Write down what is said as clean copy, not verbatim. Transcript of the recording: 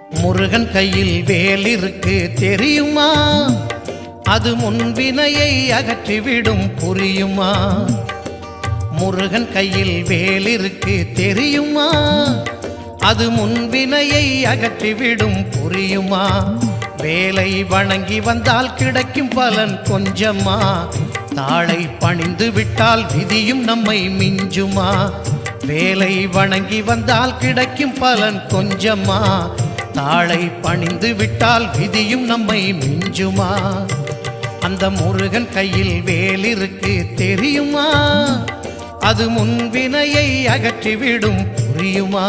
முருகன் கையில் வேல் இருக்கு தெரியுமா? அது முன்வினையை அகற்றிவிடும் புரியுமா? முருகன் கையில் வேல் இருக்கு தெரியுமா? அது முன்வினையை அகற்றிவிடும் புரியுமா? வேலை வணங்கி வந்தால் கிடைக்கும் பலன் கொஞ்சமா? தாளை பணிந்து விட்டால் விதியும் நம்மை மிஞ்சுமா? வேலை வணங்கி வந்தால் கிடைக்கும் பலன் கொஞ்சமா? தாளை பணிந்து விட்டால் விதியும் நம்மை மிஞ்சுமா? அந்த முருகன் கையில் வேல் இருக்கு தெரியுமா? அது முன்வினையை அகற்றிவிடும் புரியுமா?